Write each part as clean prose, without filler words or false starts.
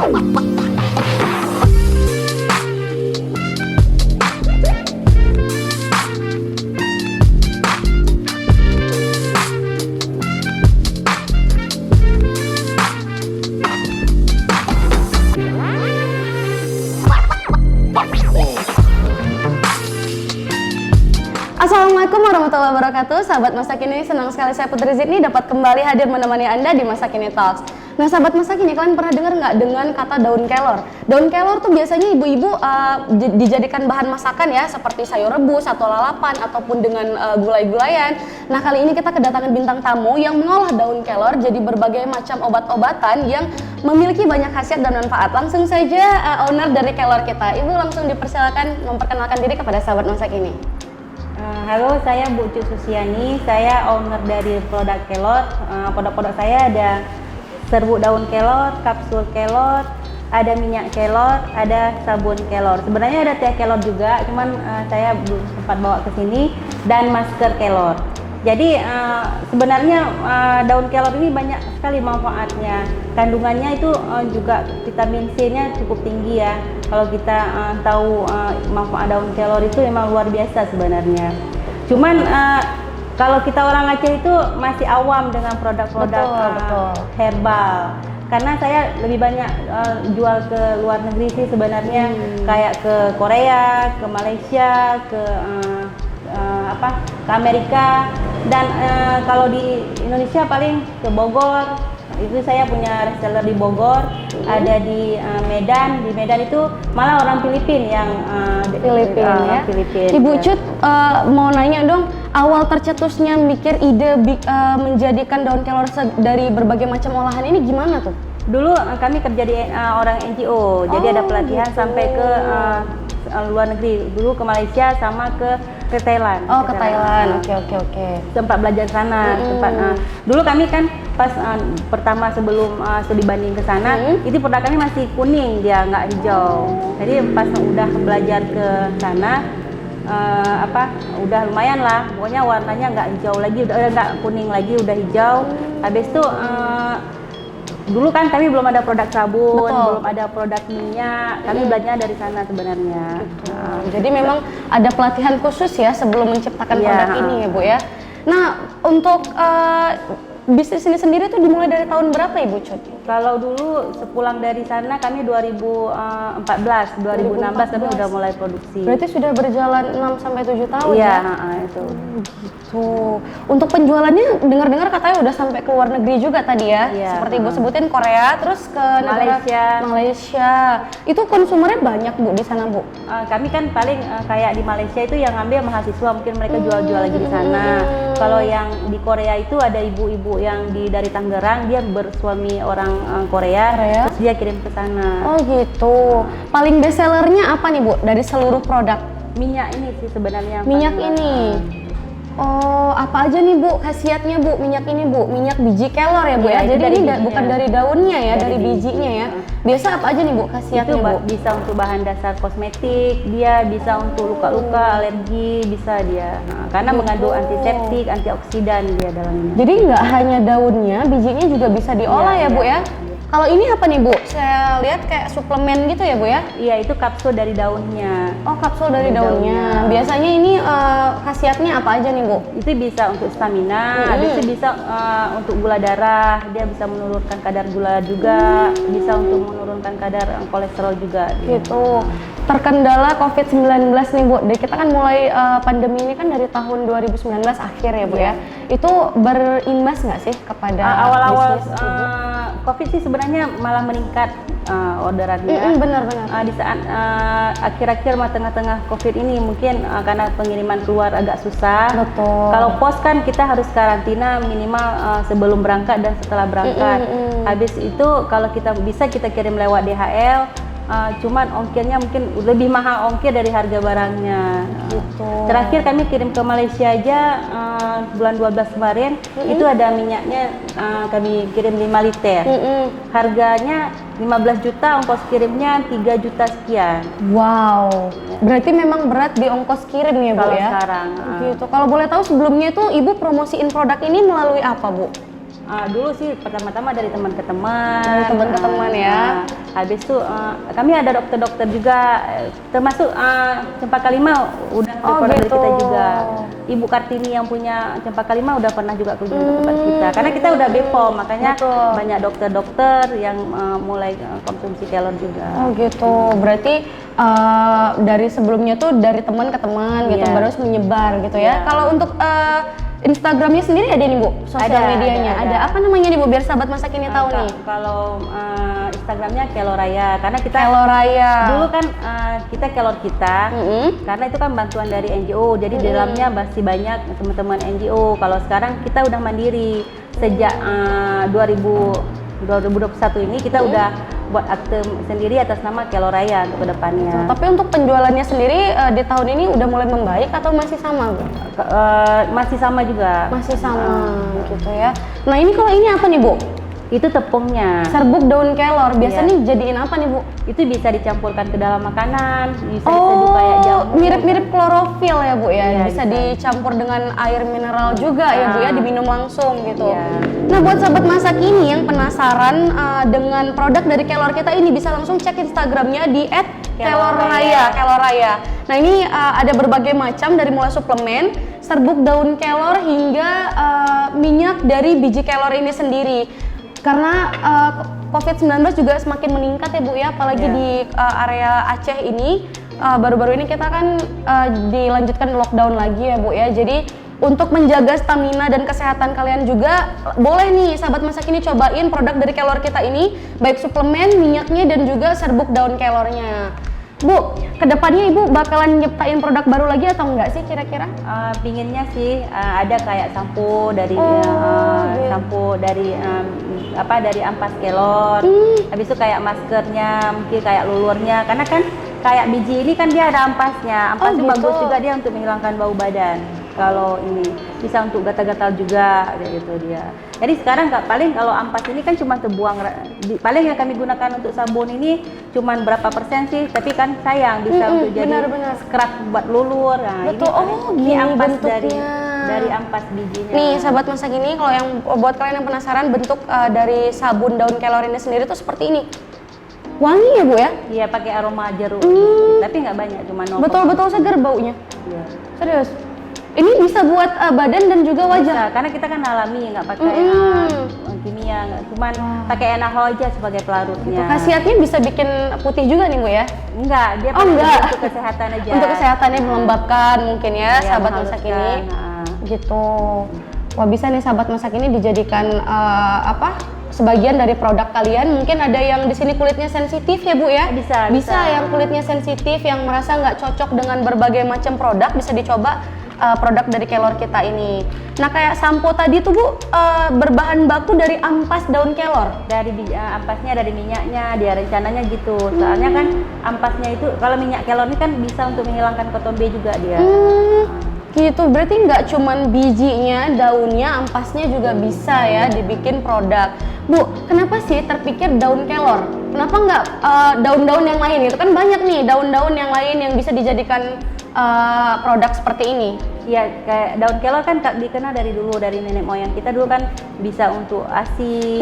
Assalamualaikum warahmatullahi wabarakatuh. Sahabat Masa Kini, senang sekali saya Putri Zidni dapat kembali hadir menemani Anda di Masa Kini Talks. Nah, sahabat Masa Kini, kalian pernah dengar nggak dengan kata daun kelor? Daun kelor tuh biasanya ibu-ibu dijadikan bahan masakan ya, seperti sayur rebus atau lalapan ataupun dengan gulai-gulayan. Nah, kali ini kita kedatangan bintang tamu yang mengolah daun kelor jadi berbagai macam obat-obatan yang memiliki banyak khasiat dan manfaat. Langsung saja owner dari kelor kita, Ibu langsung dipersilakan memperkenalkan diri kepada sahabat Masa Kini. Halo, saya Bu Cu Susiani, saya owner dari produk kelor. Produk-produk saya ada serbuk daun kelor, kapsul kelor, ada minyak kelor, ada sabun kelor. Sebenarnya ada teh kelor juga, cuman saya belum sempat bawa ke sini, dan masker kelor. Jadi sebenarnya daun kelor ini banyak sekali manfaatnya. Kandungannya itu juga vitamin C-nya cukup tinggi ya. Kalau kita tahu manfaat daun kelor itu memang luar biasa sebenarnya. Cuman kalau kita orang Aceh itu masih awam dengan produk-produk herbal. Karena saya lebih banyak jual ke luar negeri sih sebenarnya, kayak ke Korea, ke Malaysia, ke Amerika, dan kalau di Indonesia paling ke Bogor. Itu saya punya reseller di Bogor, ada di Medan. Di Medan itu malah orang Filipina yang Filipina. Ibu ya. Cut, mau nanya dong, awal tercetusnya mikir ide menjadikan daun kelor dari berbagai macam olahan ini gimana tuh? Dulu kami kerja di orang NGO, jadi ada pelatihan gitu. sampai ke luar negeri. Dulu ke Malaysia sama ke Thailand. Oh, ke Thailand. Oke. Sempat belajar sana. Dulu kami kan pas pertama sebelum studi banding ke sana, itu produk kami masih kuning, dia nggak hijau. Jadi pas udah belajar ke sana, udah lumayan lah. Pokoknya warnanya nggak hijau lagi, udah nggak kuning lagi, udah hijau. Habis itu dulu kan kami belum ada produk sabun, belum ada produk minyak. Kami belajarnya dari sana sebenarnya. Jadi memang ada pelatihan khusus ya sebelum menciptakan produk ini ya Bu ya. Nah, untuk bisnis ini sendiri tuh dimulai dari tahun berapa Ibu Cut? Kalau dulu sepulang dari sana kami 2014 kami udah mulai produksi. Berarti sudah berjalan 6 sampai 7 tahun ya? Iya, itu. Gitu. Untuk penjualannya dengar-dengar katanya udah sampai ke luar negeri juga tadi ya. Iya, seperti Ibu sebutin Korea, terus ke Malaysia. Itu konsumernya banyak Bu di sana Bu? Kami kan paling kayak di Malaysia itu yang ngambil mahasiswa, mungkin mereka jual-jual lagi di sana. Kalau yang di Korea itu ada ibu-ibu yang dari Tangerang, dia bersuami orang Korea, terus dia kirim ke sana. Oh gitu. Paling best sellernya apa nih Bu dari seluruh produk? Minyak ini sih sebenarnya. Minyak ini. Oh, apa aja nih Bu khasiatnya Bu minyak ini Bu? Minyak biji kelor ya Bu ya? Jadi ini bukan dari daunnya ya, dari bijinya ya. Biasa apa aja nih Bu khasiatnya itu, Bu? Bisa untuk bahan dasar kosmetik, dia bisa untuk luka-luka, alergi, bisa dia. Karena mengandung antiseptik, antioksidan dia dalamnya. Jadi nggak hanya daunnya, bijinya juga bisa diolah ya Bu ya? Kalau ini apa nih Bu? Saya lihat kayak suplemen gitu ya Bu ya? Iya, itu kapsul dari daunnya. Oh, kapsul dari daunnya. Biasanya ini khasiatnya apa aja nih Bu? Itu bisa untuk stamina, habis itu bisa untuk gula darah, dia bisa menurunkan kadar gula juga, bisa untuk menurunkan kadar kolesterol juga. Gitu. Terkendala COVID-19 nih Bu, kita kan mulai pandemi ini kan dari tahun 2019 akhir ya Bu ya. Itu berimbas nggak sih kepada awal-awal bisnis COVID sih sebenarnya malah meningkat orderannya. Benar-benar. Di saat akhir-akhir tengah-tengah COVID ini mungkin karena pengiriman keluar agak susah. Betul. Kalau pos kan kita harus karantina minimal sebelum berangkat dan setelah berangkat. Habis itu kalau kita bisa kita kirim lewat DHL. Cuman ongkirnya mungkin lebih mahal ongkir dari harga barangnya. Gitu. Terakhir kami kirim ke Malaysia aja bulan 12 kemarin, itu ada minyaknya kami kirim 5 liter. Harganya 15 juta, ongkos kirimnya 3 juta sekian. Wow, berarti memang berat di ongkos kirim ya Bu kalau ya? sekarang. Gitu. Kalau boleh tahu sebelumnya itu Ibu promosiin produk ini melalui apa Bu? Dulu sih pertama-tama dari teman ke teman. Dari teman ke teman ya. Habis itu kami ada dokter-dokter juga, termasuk Cempaka Lima udah produk dari kita juga. Ibu Kartini yang punya Cempaka Lima udah pernah juga kunjung ke tempat kita. Karena kita udah BPOM, makanya banyak dokter-dokter yang mulai konsumsi kelor juga. Oh gitu, berarti dari sebelumnya tuh dari teman ke teman gitu, baru menyebar gitu ya. Kalau untuk Instagramnya sendiri ada nih Bu, sosial medianya. Ada apa namanya nih Bu, biar sahabat masa kini tahu nih. Kalau Instagramnya Keloraya, karena kita Keloraya. Dulu kan kita kelor kita, karena itu kan bantuan dari NGO, jadi di dalamnya masih banyak teman-teman NGO. Kalau sekarang kita udah mandiri sejak 2021 ini kita udah buat akte sendiri atas nama Keloraya untuk kedepannya. Tapi untuk penjualannya sendiri di tahun ini udah mulai membaik atau masih sama Bu? Masih sama juga. Masih sama gitu ya. Nah ini kalau ini apa nih Bu? Itu tepungnya. Serbuk daun kelor. Biasanya jadiin apa nih Bu? Itu bisa dicampurkan ke dalam makanan, bisa diseduh kayak jamu. Mirip-mirip klorofil ya Bu ya. Iya, bisa dicampur dengan air mineral juga ya Bu ya, diminum langsung gitu. Iya. Nah buat sahabat masa kini yang penasaran dengan produk dari kelor kita ini, bisa langsung cek Instagramnya di @keloraya. Nah ini ada berbagai macam, dari mulai suplemen, serbuk daun kelor hingga minyak dari biji kelor ini sendiri. Karena COVID-19 juga semakin meningkat ya Bu ya, apalagi di area Aceh ini. Baru-baru ini kita kan dilanjutkan lockdown lagi ya Bu ya. Jadi untuk menjaga stamina dan kesehatan kalian juga, boleh nih sahabat masa kini cobain produk dari kelor kita ini, baik suplemen, minyaknya, dan juga serbuk daun kelornya. Bu, kedepannya Ibu bakalan nyiptain produk baru lagi atau enggak sih kira-kira? Pinginnya sih ada kayak sampo dari dari ampas kelor. Habis itu kayak maskernya, mungkin kayak lulurnya. Karena kan kayak biji ini kan dia ada ampasnya. Ampas itu bagus juga dia untuk menghilangkan bau badan. Kalau ini bisa untuk gatal-gatal juga kayak gitu dia. Jadi sekarang paling kalau ampas ini kan cuma terbuang, paling yang kami gunakan untuk sabun ini cuma berapa persen sih, tapi kan sayang bisa untuk jadi scrub buat lulur. Nah, ini ampas dari ampas bijinya. Nih sahabat masa kini, kalau yang buat kalian yang penasaran, bentuk dari sabun daun kelor ini sendiri tuh seperti ini. Wangi ya Bu ya? Iya, pakai aroma jeruk. Tapi nggak banyak, cuma 0. Betul-betul segar baunya. Iya. Serius. Ini bisa buat badan dan juga wajah. Bisa, karena kita kan alami, nggak pakai kimia, cuman pakai enahol aja sebagai pelarutnya. Khasiatnya bisa bikin putih juga nih Bu ya? Enggak, dia untuk kesehatan aja. Untuk kesehatannya melembabkan mungkin ya, sahabat masa kini. Gitu. Wah, bisa nih sahabat masa kini dijadikan sebagian dari produk kalian. Mungkin ada yang di sini kulitnya sensitif ya Bu ya? Bisa yang kulitnya sensitif, yang merasa nggak cocok dengan berbagai macam produk, bisa dicoba produk dari kelor kita ini. Nah kayak sampo tadi tuh Bu, berbahan baku dari ampas daun kelor. Dari ampasnya, dari minyaknya, dia rencananya gitu. Soalnya kan ampasnya itu, kalau minyak kelor ini kan bisa untuk menghilangkan kotombe juga dia. Gitu, berarti nggak cuman bijinya, daunnya, ampasnya juga bisa ya dibikin produk. Bu, kenapa sih terpikir daun kelor? Kenapa nggak daun-daun yang lain? Itu kan banyak nih daun-daun yang lain yang bisa dijadikan produk seperti ini. Ya, kayak daun kelor kan dikenal dari dulu, dari nenek moyang kita dulu kan bisa untuk ASI,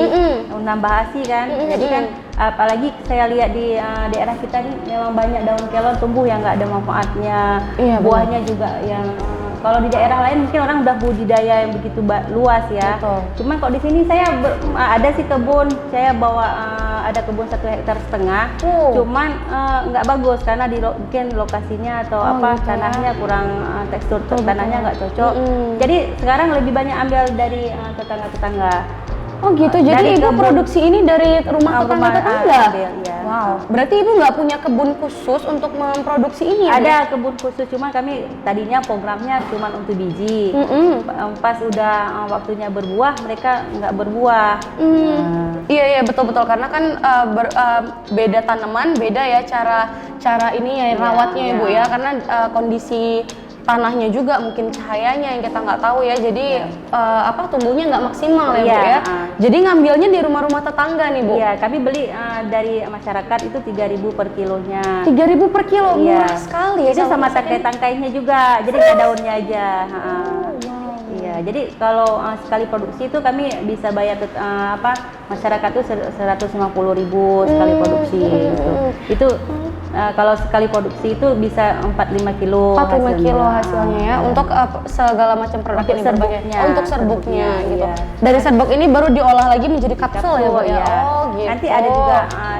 nambah ASI kan. Jadi kan apalagi saya lihat di daerah kita ini memang banyak daun kelor tumbuh yang nggak ada manfaatnya. Buahnya juga yang kalau di daerah lain mungkin orang udah budidaya yang begitu luas ya. Cuman kok di sini saya ada sih kebun, saya bawa ada kebun 1,5 hektar. Cuman nggak bagus karena mungkin lokasinya atau tanahnya kurang, tekstur tanahnya nggak cocok. Jadi sekarang lebih banyak ambil dari tetangga-tetangga. Oh gitu, jadi Ibu produksi ini dari rumah tetangga-tetangga? Wow, berarti Ibu nggak punya kebun khusus untuk memproduksi ini ya? Ada kebun khusus, cuma kami tadinya programnya cuma untuk biji. Pas udah waktunya berbuah, mereka nggak berbuah. Iya betul-betul, karena kan beda tanaman, beda ya cara ini ya rawatnya ya Bu ya, karena kondisi tanahnya juga, mungkin cahayanya yang kita nggak tahu ya, jadi tumbuhnya nggak maksimal ya Bu ya. Jadi ngambilnya di rumah-rumah tetangga nih Bu? Iya, kami beli dari masyarakat itu 3.000 per kilonya. 3.000 per kilo, murah sekali ya. Itu sama tangkai-tangkainya juga, jadi nggak daunnya aja. Iya, Ya, jadi kalau sekali produksi itu kami bisa bayar masyarakat itu 150.000 sekali produksi gitu. Itu kalau sekali produksi itu bisa 45 kilo 45 kilo hasilnya ya, untuk segala macam produk Untuk ini berbagai. serbuknya. Oh, untuk serbuknya gitu. Iya. Dari serbuk ini baru diolah lagi menjadi kapsul ya, Bu ya. Iya. Oh, gitu. Nanti ada juga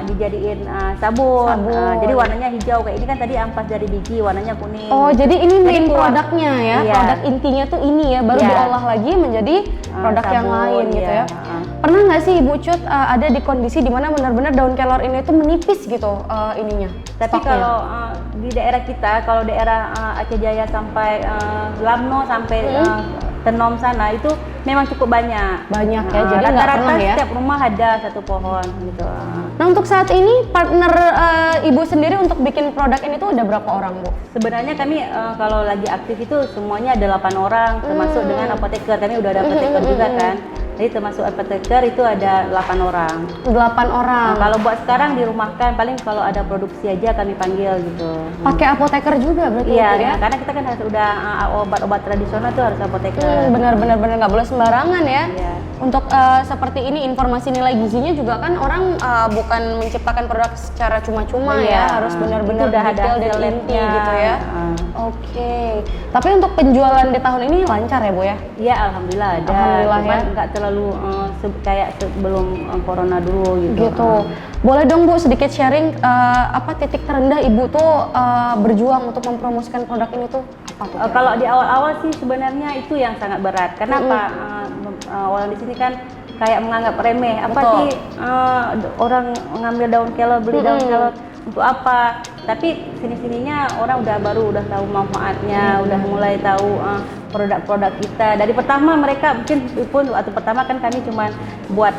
dijadiin sabun. Sabun. Jadi warnanya hijau kayak ini kan tadi ampas dari biji warnanya kuning. Oh, jadi ini main Jadi produknya ya. Iya. Produk intinya tuh ini ya, baru Iya. diolah lagi menjadi produk yang sabun, lain gitu iya. ya. Pernah nggak sih Ibu Cut ada di kondisi dimana benar-benar daun kelor ini tuh menipis gitu ininya? Tapi stoknya? kalau di daerah kita, kalau daerah Aceh Jaya sampai Lamno sampai Tenom sana itu memang cukup banyak. Banyak ya, jadi nggak rata-rata pernah ya. setiap rumah ada satu pohon gitu. Nah, untuk saat ini partner Ibu sendiri untuk bikin produk ini tuh udah berapa orang, Bu? Sebenarnya kami kalau lagi aktif itu semuanya ada 8 orang, termasuk dengan apoteker. Kami udah ada apoteker juga kan. Jadi termasuk apoteker itu ada 8 orang. 8 orang. Kalau buat sekarang dirumahkan, paling kalau ada produksi aja kami panggil gitu. Pakai apoteker juga berarti Iya, itu ya? karena kita kan harus udah obat-obat tradisional tuh harus apoteker. Benar-benar nggak boleh sembarangan ya. Iya. Untuk seperti ini informasi nilai gizinya juga kan orang bukan menciptakan produk secara cuma-cuma Iya, ya, harus benar-benar itu udah ada detail dan hasil inti labnya. gitu ya. Oke. Tapi untuk penjualan di tahun ini lancar ya, Bu ya? Iya, alhamdulillah ada. Alhamdulillah Cuman ya. nggak terlalu kayak sebelum corona dulu gitu. Gitu. Boleh dong Bu sedikit sharing apa titik terendah Ibu tuh berjuang untuk mempromosikan produk ini tuh apa tuh? Kalau di awal-awal sih sebenarnya itu yang sangat berat. Kenapa? Orang di sini kan kayak menganggap remeh. Apa Betul. sih orang ngambil daun kelor, beli daun kelor untuk apa? Tapi sini-sininya orang udah tahu manfaatnya, udah mulai tahu produk-produk kita. Dari pertama mereka mungkin pun waktu pertama kan kami cuma buat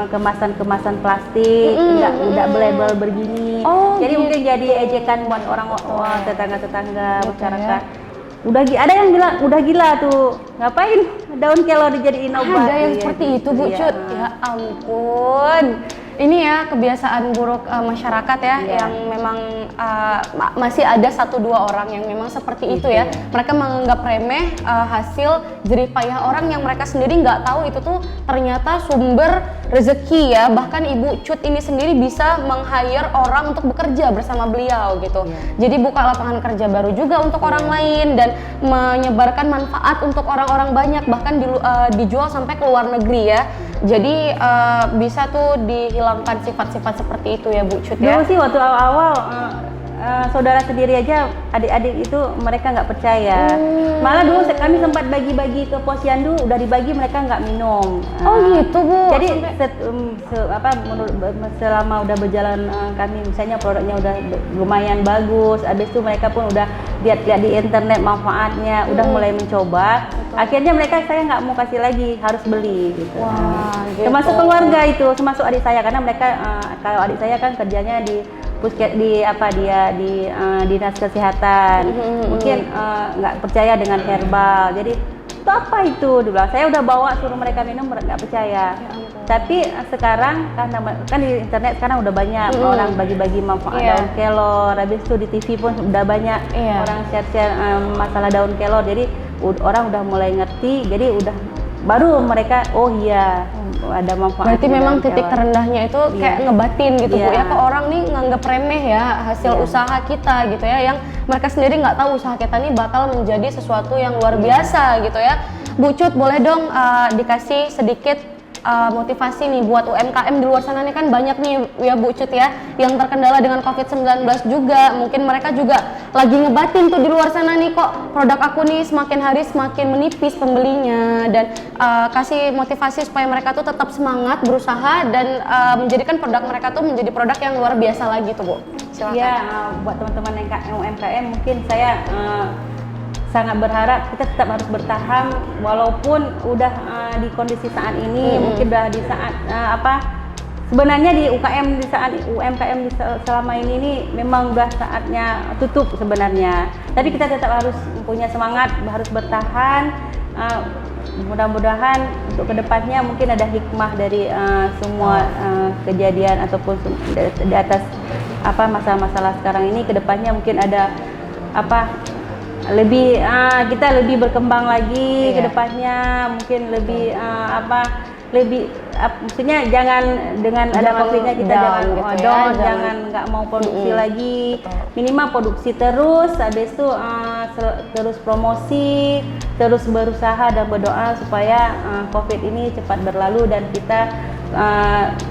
kemasan-kemasan plastik, enggak label begini. Oh, jadi gitu. mungkin jadi ejekan buat orang tetangga-tetangga Gitu masyarakat. Ada yang bilang udah gila tuh, ngapain daun kelor dijadiin obat? Ada yang Iya, seperti itu Bu iya. Cut. Ya ampun. Ini ya kebiasaan buruk masyarakat ya, Iya. yang memang masih ada 1-2 orang yang memang seperti itu ya. Mereka menganggap remeh hasil jerih payah orang yang mereka sendiri nggak tahu itu tuh ternyata sumber rezeki ya. Bahkan Ibu Cut ini sendiri bisa meng-hire orang untuk bekerja bersama beliau gitu. Jadi buka lapangan kerja baru juga untuk orang lain dan menyebarkan manfaat untuk orang-orang banyak, bahkan dijual sampai ke luar negeri ya. Jadi bisa tuh dihilangkan sifat-sifat seperti itu ya Bu Cut ya. Dulu sih waktu awal-awal saudara sendiri aja, adik-adik itu mereka nggak percaya. Malah dulu kami sempat bagi-bagi ke posyandu, udah dibagi mereka nggak minum. Oh gitu Bu. Jadi selama udah berjalan kami misalnya produknya udah lumayan bagus, habis itu mereka pun udah lihat-lihat di internet manfaatnya, udah mulai mencoba. Akhirnya saya nggak mau kasih lagi, harus beli gitu. Wah, gitu. Termasuk keluarga itu, termasuk adik saya karena mereka kalau adik saya kan kerjanya di dinas kesehatan, mungkin nggak percaya dengan herbal. Jadi itu apa itu? Dia bilang, saya udah bawa suruh mereka minum, mereka nggak percaya. Tapi sekarang karena kan di internet sekarang udah banyak orang bagi-bagi manfaat daun kelor. Habis itu di TV pun udah banyak orang share-share masalah daun kelor. Jadi orang udah mulai ngerti. Jadi udah baru mereka oh iya ada manfaat. Berarti memang titik terendahnya itu kayak ngebatin gitu Bu ya, ke orang nih nganggep remeh ya hasil usaha kita gitu ya, yang mereka sendiri nggak tahu usaha kita nih bakal menjadi sesuatu yang luar biasa gitu ya. Bu Cut boleh dong dikasih sedikit motivasi nih buat UMKM di luar sana nih, kan banyak nih ya Bu Cut ya yang terkendala dengan COVID-19 juga. Mungkin mereka juga lagi ngebatin tuh di luar sana nih, kok produk aku nih semakin hari semakin menipis pembelinya, dan kasih motivasi supaya mereka tuh tetap semangat berusaha dan menjadikan produk mereka tuh menjadi produk yang luar biasa lagi tuh Bu. Silakan. Ya, buat teman-teman UMKM mungkin saya sangat berharap kita tetap harus bertahan walaupun udah di kondisi saat ini, mungkin udah di saat sebenarnya di UMKM selama ini nih memang udah saatnya tutup sebenarnya. Tapi kita tetap harus punya semangat, harus bertahan. Mudah-mudahan untuk kedepannya mungkin ada hikmah dari semua kejadian ataupun di atas masalah-masalah sekarang ini. Kedepannya mungkin ada kita lebih berkembang lagi Iya. ke depannya, mungkin lebih maksudnya jangan dengan ada Jangan COVID-nya kita down jangan gitu ya, down, jangan- jangan nggak mau produksi Mm-mm. lagi. Betul. Minimal produksi terus, habis itu terus promosi, terus berusaha dan berdoa supaya COVID ini cepat berlalu dan kita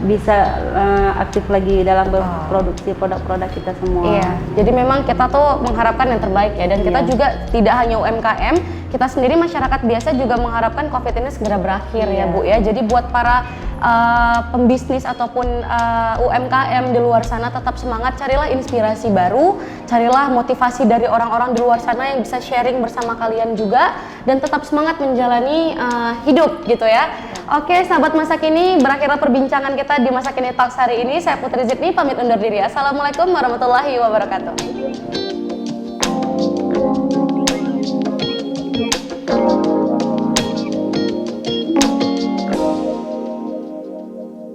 bisa aktif lagi dalam berproduksi produk-produk kita semua. Iya, jadi memang kita tuh mengharapkan yang terbaik ya, dan kita Iya. juga tidak hanya UMKM, kita sendiri masyarakat biasa juga mengharapkan COVID ini segera berakhir ya Iya. Bu ya. Jadi buat para pembisnis ataupun UMKM di luar sana tetap semangat, carilah inspirasi baru, carilah motivasi dari orang-orang di luar sana yang bisa sharing bersama kalian juga, dan tetap semangat menjalani hidup gitu ya. Oke, sahabat masa kini, berakhirlah perbincangan kita di Masa Kini Talks hari ini. Saya Putri Zidni pamit undur diri. Assalamualaikum warahmatullahi wabarakatuh.